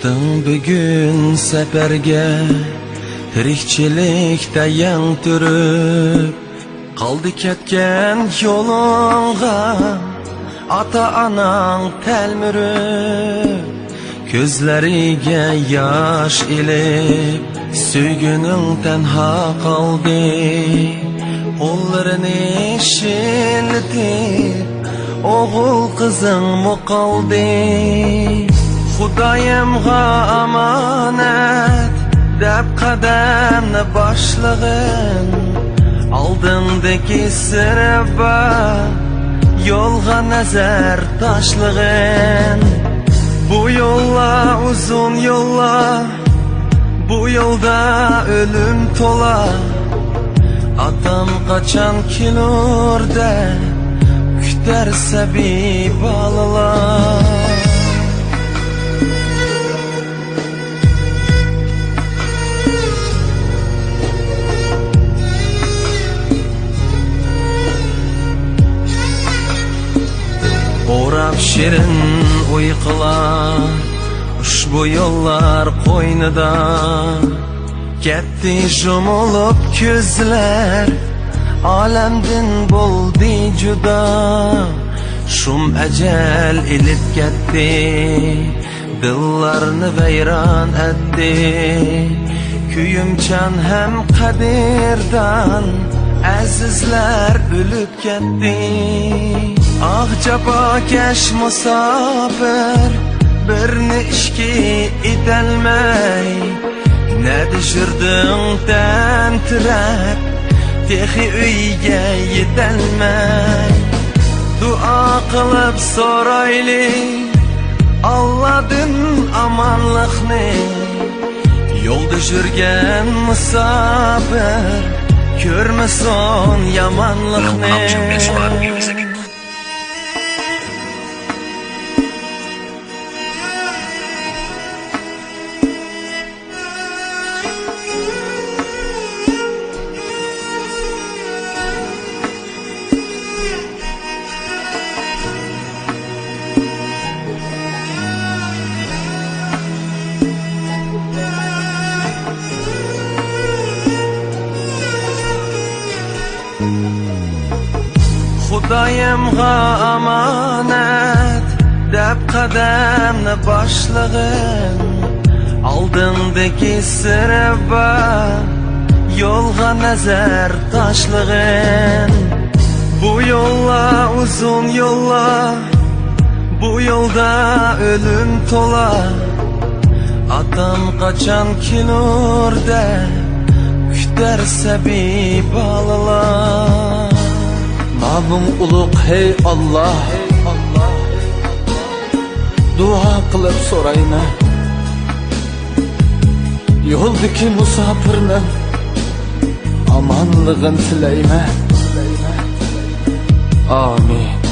Çıktın bugün seferge, tirikçilikte yan türüp, kaldı ketken yolunga, ata-anan telmürüp, gözleriga yaş ilip, süygünün tenha kaldı, kollarını şiltip, oğul kızın mı kaldı? Xudayimga amanet deb qadamni boshlag'in, oldindagi sirba yo'lga nazar tashlag'in. Bu yo'llar uzun yo'llar, bu yo'lda o'lim to'la. Atam qachon kelur deb kutar sabiy bolalar. O'rab shirin uyqular ushbu yo'llar qo'ynida, ketdi jumilib ko'zlar, olamdan bo'ldi juda. Shum ajal ilib ketdi, dillarni vayron etdi, kuyimchan ham qadirdan azizlar o'lib ketdi. Ah jafokash musofir, birni ishki etelmay, ne düşürdün tentirab, texi uyga yetelmay. Dua qilib so'rayli Allohdan amanliqni, yo'lda yurgan musofir ko'rmasin yomonliqni. Xudayimga amanet deb qadamni boshlag'in, oldindagi sirba yo'lga nazar tashlag'in. Bu yo'llar uzun yo'llar, bu yo'lda o'lim to'la. Atam qachon kelur deb kutar sabiy bolalar. Ma'lum ulug' hey Allah, dua qilib so'rayman, yo'ldagi musofirni omonlig'ini tilayman. Amin.